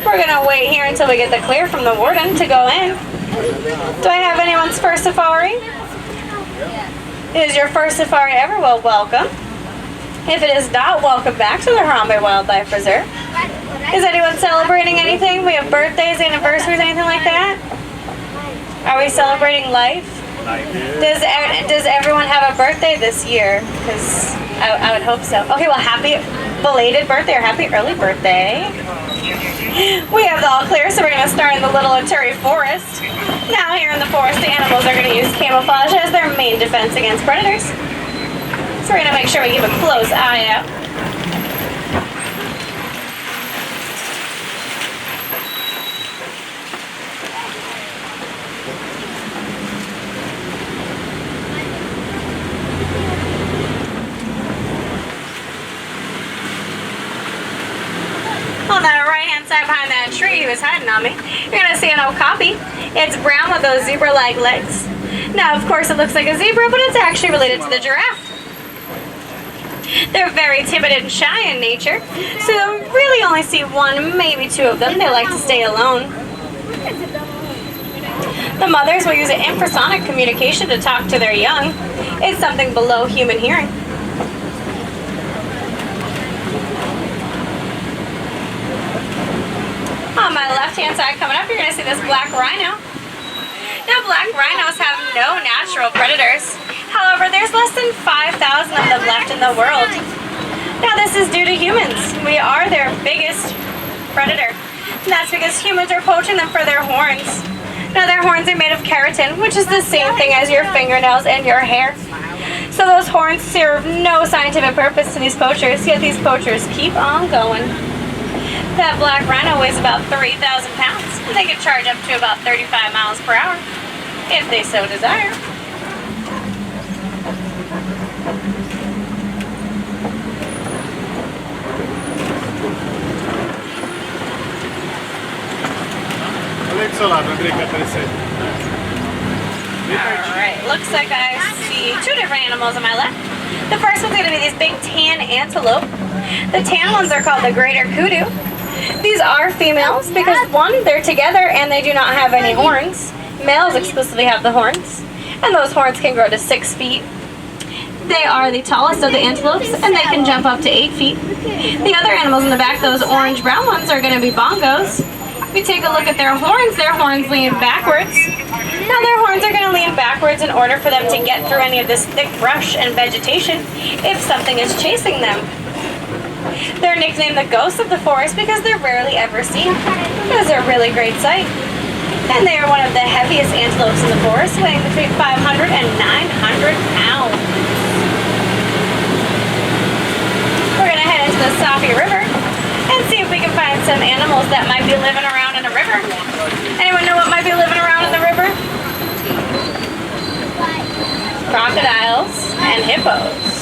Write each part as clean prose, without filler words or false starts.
We're gonna wait here until we get the clear from the warden to go in. Do I have anyone's first safari? Is your first safari ever? Well, welcome. If it is not, welcome back to the Harambe Wildlife Reserve. Is anyone celebrating anything? We have birthdays, anniversaries, anything like that? Are we celebrating life? Does everyone have a birthday this year? Because I would hope so. Okay, well, happy belated birthday or happy early birthday. We have the all clear, so we're going to start in the Little Aturi Forest. Now here in the forest, the animals are going to use camouflage as their main defense against predators. So we're going to make sure we keep a close eye out. On the right-hand side behind that tree, he was hiding on me, you're going to see an okapi. It's brown with those zebra-like legs. Now, of course, it looks like a zebra, but it's actually related to the giraffe. They're very timid and shy in nature, so you'll really only see one, maybe two of them. They like to stay alone. The mothers will use an infrasonic communication to talk to their young. It's something below human hearing. On my left-hand side coming up, you're going to see this black rhino. Now, black rhinos have no natural predators. However, there's less than 5,000 of them left in the world. Now, this is due to humans. We are their biggest predator. And that's because humans are poaching them for their horns. Now, their horns are made of keratin, which is the same thing as your fingernails and your hair. So those horns serve no scientific purpose to these poachers, yet these poachers keep on going. That black rhino weighs about 3,000 pounds, and they can charge up to about 35 miles per hour, if they so desire. Alright, looks like I see two different animals on my left. The first one's going to be these big tan antelope. The tan ones are called the greater kudu. These are females because, one, they're together and they do not have any horns. Males exclusively have the horns, and those horns can grow to 6 feet. They are the tallest of the antelopes, and they can jump up to 8 feet. The other animals in the back, those orange-brown ones, are going to be bongos. If we take a look at their horns lean backwards. Now, their horns are going to lean backwards in order for them to get through any of this thick brush and vegetation if something is chasing them. They're nicknamed the ghosts of the forest because they're rarely ever seen. Because they're a really great sight. And they are one of the heaviest antelopes in the forest, weighing between 500 and 900 pounds. We're going to head into the Safi River and see if we can find some animals that might be living around in the river. Anyone know what might be living around in the river? Crocodiles and hippos.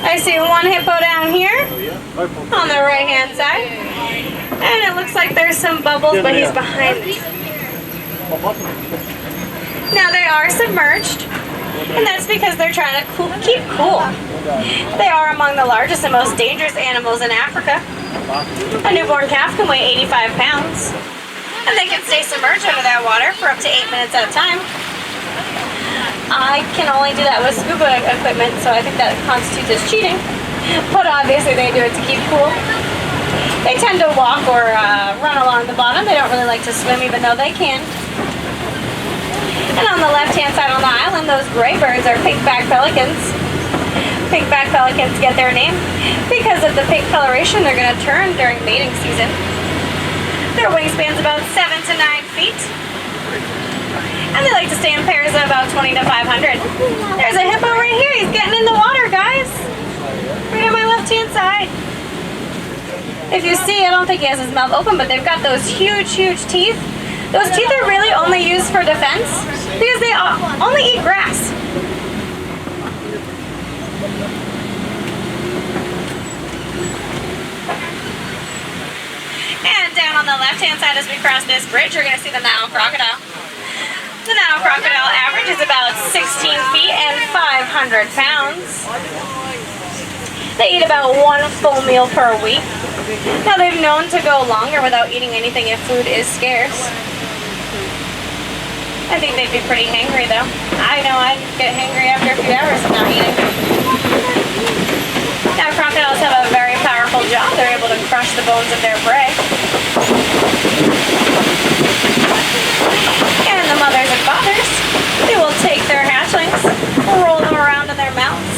I see one hippo down here on the right-hand side, and it looks like there's some bubbles, but he's behind me. Now, they are submerged, and that's because they're trying to keep cool. They are among the largest and most dangerous animals in Africa. A newborn calf can weigh 85 pounds, and they can stay submerged under that water for up to 8 minutes at a time. I can only do that with scuba equipment, so I think that constitutes as cheating. But obviously they do it to keep cool. They tend to walk or run along the bottom. They don't really like to swim, even though they can. And on the left-hand side on the island, those gray birds are pink-backed pelicans. Pink-backed pelicans get their name because of the pink coloration they're going to turn during mating season. Their wingspan's about 7 to 9 feet. And they like to stay in pairs of about 20 to 500. There's a hippo right here. He's getting in the water, guys. Right on my left-hand side. If you see, I don't think he has his mouth open, but they've got those huge, huge teeth. Those teeth are really only used for defense because they only eat grass. And down on the left-hand side as we cross this bridge, you're going to see the Nile crocodile. The Nile crocodile average is about 16 feet and 500 pounds. They eat about 1 full meal per week. Now they've known to go longer without eating anything if food is scarce. I think they'd be pretty hangry though. I know I'd get hangry after a few hours of not eating. Now crocodiles have a very powerful jaw. They're able to crush the bones of their prey. And the mothers and fathers, they will take their hatchlings, roll them around in their mouths,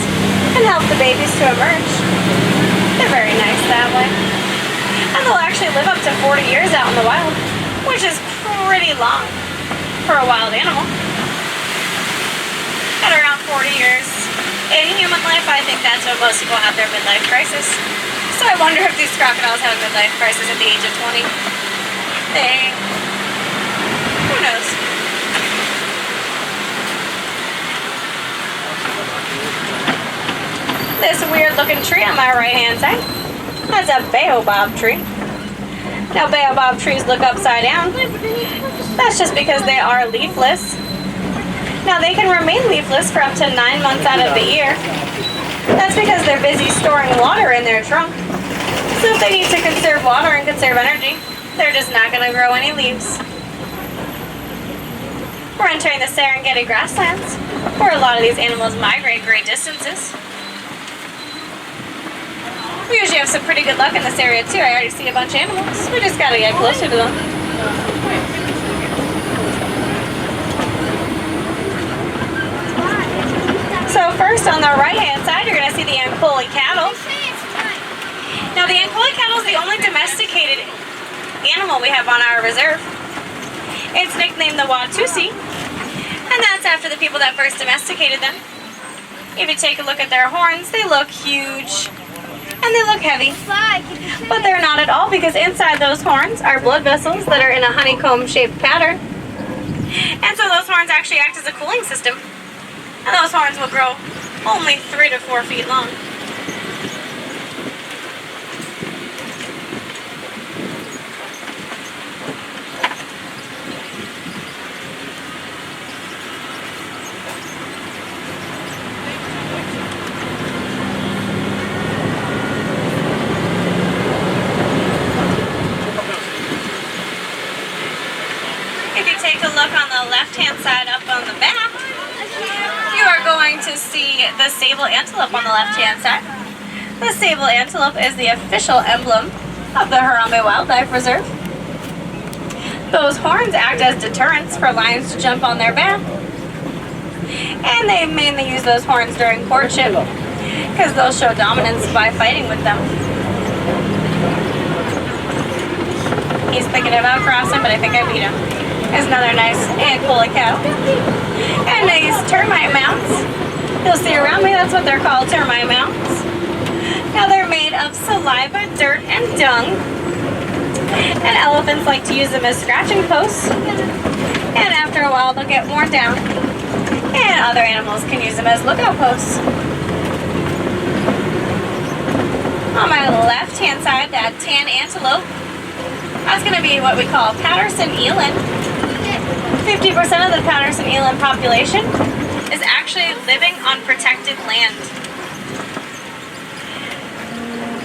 and help the babies to emerge. They're very nice that way. And they'll actually live up to 40 years out in the wild, which is pretty long for a wild animal. At around 40 years in human life, I think that's when most people have their midlife crisis. So I wonder if these crocodiles have a midlife crisis at the age of 20. Who knows? This weird looking tree on my right hand side, that's a baobab tree. Now baobab trees look upside down. That's just because they are leafless. Now they can remain leafless for up to 9 months out of the year. That's because they're busy storing water in their trunk. So if they need to conserve water and conserve energy, they're just not going to grow any leaves. We're entering the Serengeti grasslands, where a lot of these animals migrate great distances. We usually have some pretty good luck in this area too. I already see a bunch of animals. We just gotta get closer to them. So first on the right hand side, you're gonna see the Antelope cattle. Now the Antelope cattle is the only domesticated animal we have on our reserve. It's nicknamed the Watusi, and that's after the people that first domesticated them. If you take a look at their horns, they look huge. And they look heavy, but they're not at all, because inside those horns are blood vessels that are in a honeycomb-shaped pattern. And so those horns actually act as a cooling system. And those horns will grow only 3 to 4 feet long. To see the sable antelope on the left-hand side. The sable antelope is the official emblem of the Harambe Wildlife Reserve. Those horns act as deterrents for lions to jump on their back. And they mainly use those horns during courtship, because they'll show dominance by fighting with them. He's thinking about crossing, but I think I beat him. There's another nice Antelope cow. And these termite mounts. You'll see around me, that's what they're called, termite mounds. Now they're made of saliva, dirt, and dung. And elephants like to use them as scratching posts. And after a while, they'll get worn down. And other animals can use them as lookout posts. On my left-hand side, that tan antelope, that's going to be what we call Patterson eland. 50% of the Patterson eland population is actually living on protected land.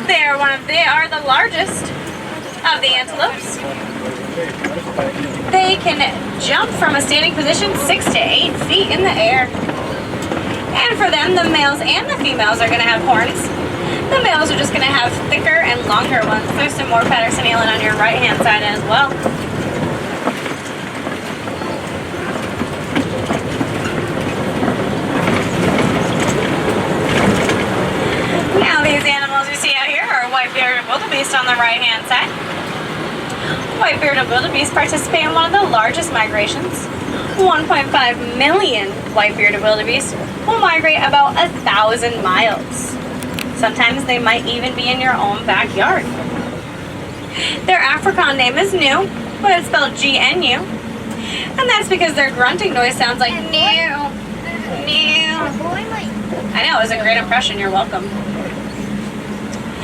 They are the largest of the antelopes. They can jump from a standing position 6 to 8 feet in the air. And for them, the males and the females are going to have horns. The males are just going to have thicker and longer ones. There's some more Patterson eland on your right-hand side as well. These animals you see out here are white-bearded wildebeest on the right-hand side. White-bearded wildebeest participate in one of the largest migrations. 1.5 million white-bearded wildebeest will migrate about 1,000 miles. Sometimes they might even be in your own backyard. Their Afrikaans name is Nu, but it's spelled G-N-U. And that's because their grunting noise sounds like new, new. I know, it was a great impression, you're welcome.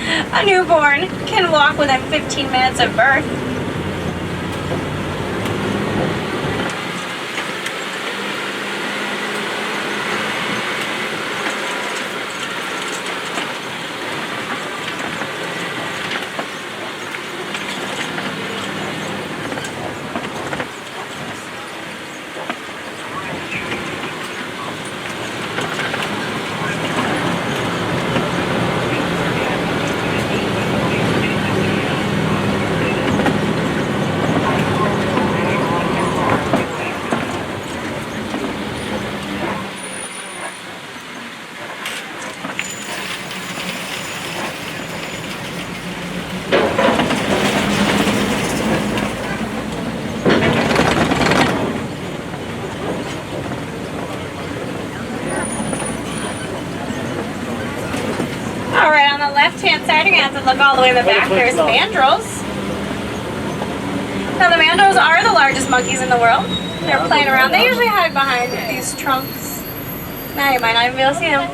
A newborn can walk within 15 minutes of birth. chance and look all the way in the back, there's mandrills. Now the mandrills are the largest monkeys in the world. They're playing around. They usually hide behind these trunks. Now you might not even be able to see them.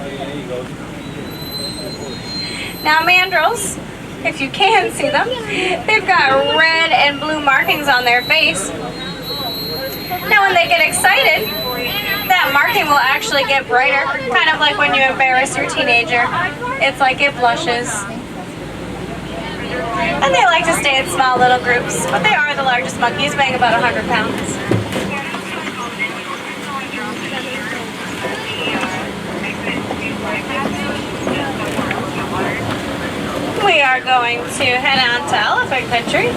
Now mandrills, if you can see them, they've got red and blue markings on their face. Now when they get excited, that marking will actually get brighter, kind of like when you embarrass your teenager. It's like it blushes. And they like to stay in small little groups, but they are the largest monkeys, weighing about 100 pounds. We are going to head on to elephant country,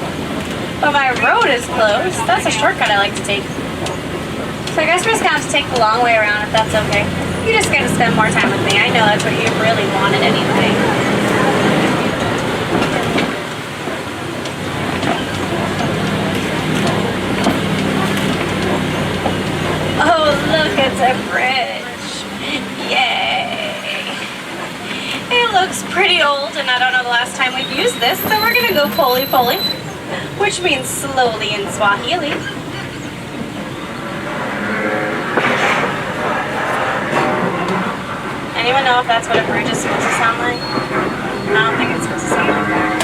but my road is closed. That's a shortcut I like to take. So I guess we're just going to have to take the long way around if that's okay. You just get to spend more time with me. I know that's what you really wanted anyway. Oh, look, it's a bridge. Yay. It looks pretty old, and I don't know the last time we've used this, so we're going to go poli-poli, which means slowly in Swahili. Anyone know if that's what a bridge is supposed to sound like? I don't think it's supposed to sound like that.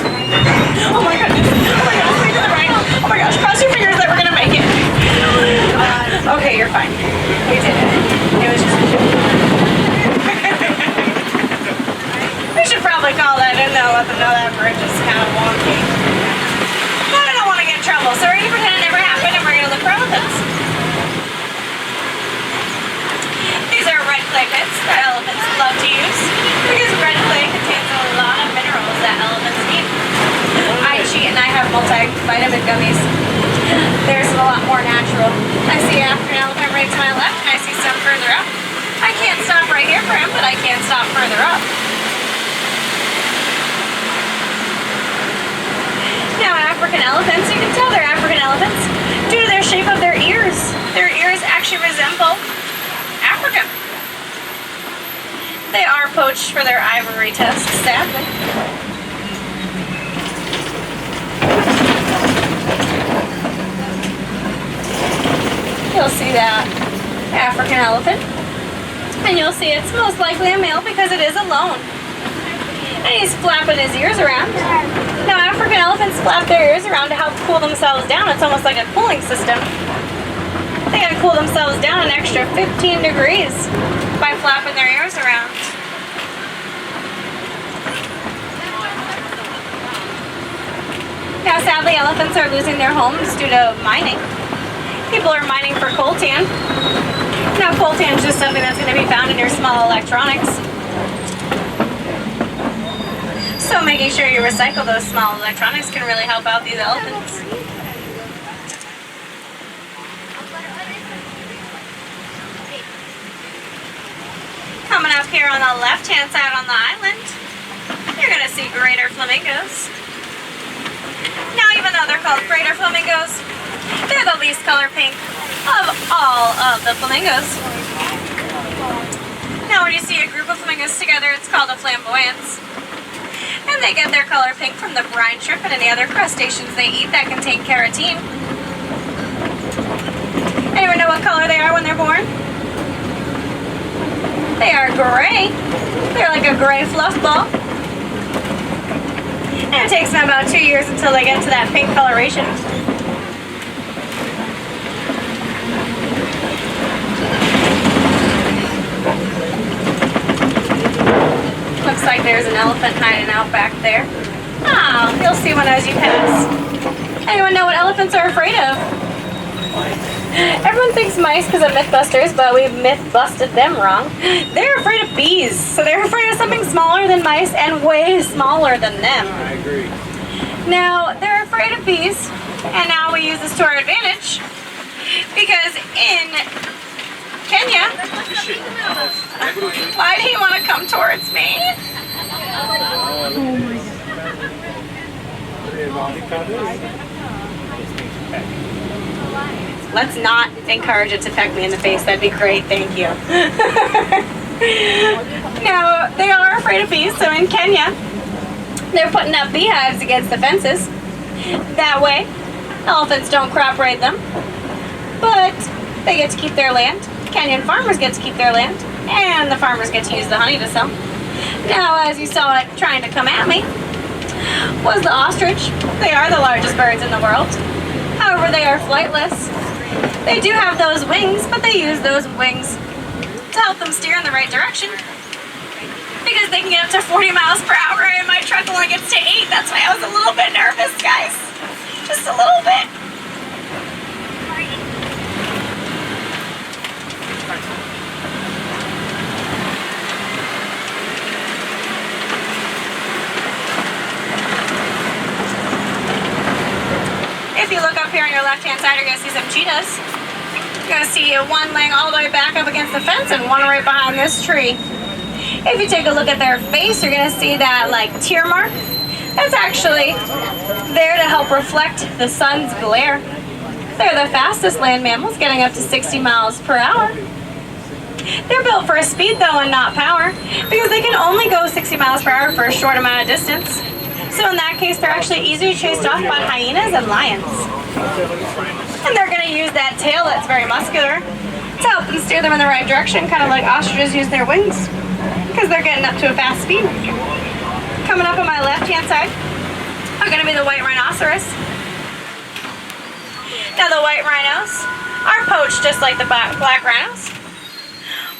Oh my goodness! Oh my gosh, we did it right! Oh my gosh, cross your fingers that we're going to make it! Okay, you're fine. We did it. It was just a joke. We should probably call that in though, let them know that bridge is kind of wonky. But I don't want to get in trouble, so we're going to pretend it never happened and we're going to look for elephants. These are red clay pits that elephants love to use because red clay contains a lot of minerals that elephants need. I cheat and I have multivitamin gummies. Theirs is a lot more natural. I see an African elephant right to my left and I see some further up. I can't stop right here for him, but I can stop further up. Now African elephants, you can tell they're African elephants due to their shape of their ears. Their ears actually resemble Africa. They are poached for their ivory tusks, sadly. You'll see that African elephant, and you'll see it's most likely a male because it is alone. And he's flapping his ears around. Now African elephants flap their ears around to help cool themselves down. It's almost like a cooling system. They gotta cool themselves down an extra 15 degrees by flapping their ears around. Now sadly elephants are losing their homes due to mining. People are mining for coltan. Now coltan is just something that's going to be found in your small electronics. So making sure you recycle those small electronics can really help out these elephants. Coming up here on the left-hand side on the island, you're going to see greater flamingos. Now even though they're called greater flamingos, they're the least color pink of all of the flamingos. Now when you see a group of flamingos together, it's called a flamboyance. And they get their color pink from the brine shrimp and any other crustaceans they eat that contain carotene. Anyone know what color they are when they're born? They are gray. They're like a gray fluff ball. And it takes them about 2 years until they get to that pink coloration. Looks like there's an elephant hiding out back there. Ah, you'll see one as you pass. Anyone know what elephants are afraid of? Everyone thinks mice because of Mythbusters, but we myth-busted them wrong. They're afraid of bees, so they're afraid of something smaller than mice and way smaller than them. I agree. Now, they're afraid of bees, and now we use this to our advantage, because in Kenya, why do you want to come towards me? Let's not encourage it to peck me in the face. That'd be great. Thank you. Now, they are afraid of bees. So in Kenya, They're putting up beehives against the fences. That way, elephants don't crop raid them, but they get to keep their land. Canyon farmers get to keep their land, and the farmers get to use the honey to sell. Now, as you saw it trying to come at me, was the ostrich. They are the largest birds in the world. However, they are flightless. They do have those wings, but they use those wings to help them steer in the right direction. Because they can get up to 40 miles per hour and my truck only gets to 8. That's why I was a little bit nervous, guys. Just a little bit. If you look up here on your left-hand side, you're going to see some cheetahs. You're going to see one laying all the way back up against the fence and one right behind this tree. If you take a look at their face, you're going to see that like tear mark. That's actually there to help reflect the sun's glare. They're the fastest land mammals, getting up to 60 miles per hour. They're built for speed though and not power, because they can only go 60 miles per hour for a short amount of distance. So in that case, they're actually easily chased off by hyenas and lions. And they're going to use that tail that's very muscular to help them steer them in the right direction, kind of like ostriches use their wings, because they're getting up to a fast speed. Coming up on my left-hand side are going to be the white rhinoceros. Now the white rhinos are poached just like the black rhinos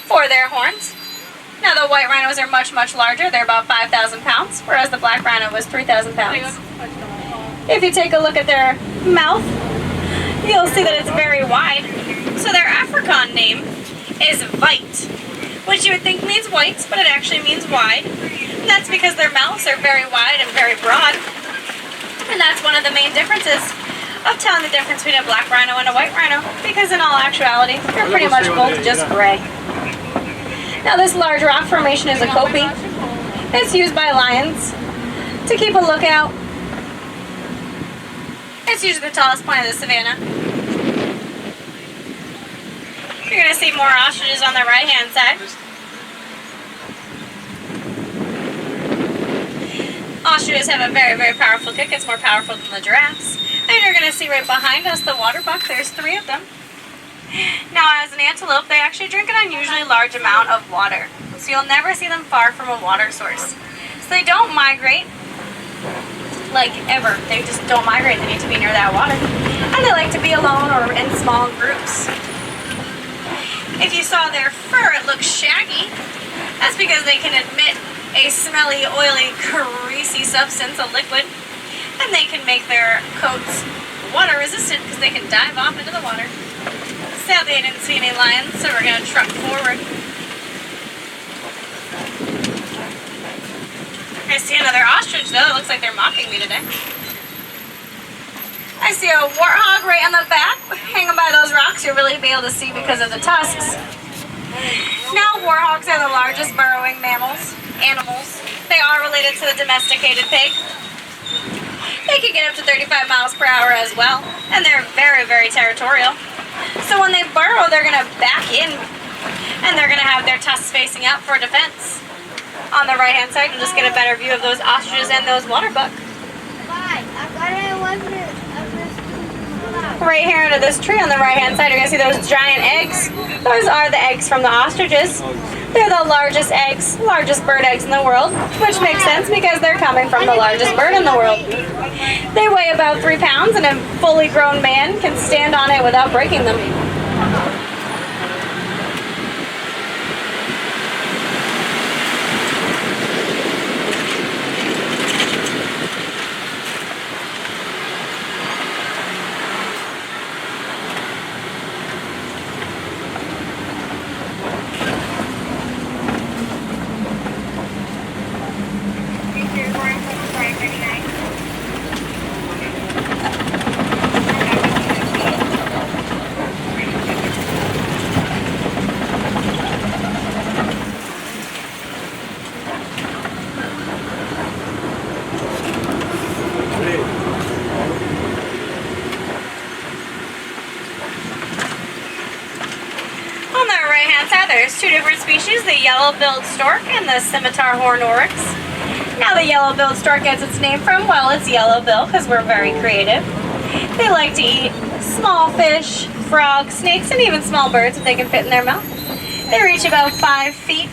for their horns. Now the white rhinos are much, much larger. They're about 5,000 pounds, whereas the black rhino was 3,000 pounds. If you take a look at their mouth, you'll see that it's very wide. So their Afrikaans name is White, which you would think means white, but it actually means wide. And that's because their mouths are very wide and very broad. And that's one of the main differences of telling the difference between a black rhino and a white rhino, because in all actuality, they're pretty much both just gray. Now this large rock formation is a kopie. It's used by lions to keep a lookout. It's usually the tallest point of the savannah. You're going to see more ostriches on the right-hand side. Ostriches have a very, very powerful kick. It's more powerful than the giraffes. And you're going to see right behind us the water buck. There's 3 of them. Now, as an antelope, they actually drink an unusually large amount of water. So you'll never see them far from a water source. So they don't migrate, like ever. They just don't migrate. They need to be near that water. And they like to be alone or in small groups. If you saw their fur, it looks shaggy. That's because they can emit a smelly, oily, greasy substance, a liquid. And they can make their coats water resistant because they can dive off into the water. Sadly, I didn't see any lions, so we're going to truck forward. I see another ostrich, though. It looks like they're mocking me today. I see a warthog right in the back, hanging by those rocks. You'll really be able to see because of the tusks. Now, warthogs are the largest burrowing animals. They are related to the domesticated pig. They can get up to 35 miles per hour as well, and they're very, very territorial. So when they burrow, they're going to back in, and they're going to have their tusks facing out for defense. On the right-hand side, you'll just get a better view of those ostriches and those water buck. Right here under this tree on the right-hand side, you're going to see those giant eggs. Those are the eggs from the ostriches. They're the largest bird eggs in the world, which makes sense because they're coming from the largest bird in the world. They weigh about 3 pounds, and a fully grown man can stand on it without breaking them. There's 2 different species, the yellow-billed stork and the scimitar horned oryx. Now the yellow-billed stork gets its name from, well, it's yellow-bill because we're very creative. They like to eat small fish, frogs, snakes, and even small birds if they can fit in their mouth. They reach about 5 feet.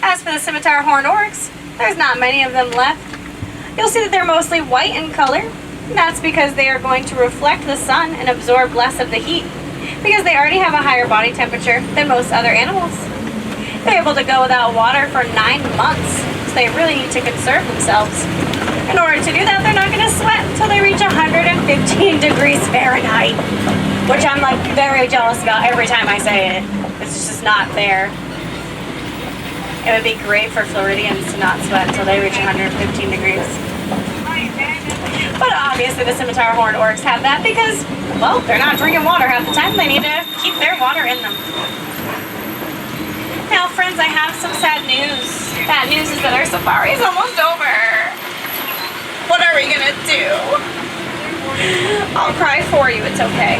As for the scimitar horned oryx, there's not many of them left. You'll see that they're mostly white in color. That's because they are going to reflect the sun and absorb less of the heat, because they already have a higher body temperature than most other animals. They're able to go without water for 9 months, so they really need to conserve themselves. In order to do that, they're not going to sweat until they reach 115 degrees Fahrenheit, which I'm like very jealous about every time I say it. It's just not fair. It would be great for Floridians to not sweat until they reach 115 degrees. But obviously the scimitar horned oryx have that because, well, they're not drinking water half the time. They need to keep their water in them. Now, friends, I have some sad news. Bad news is that our safari is almost over. What are we gonna do? I'll cry for you, it's okay.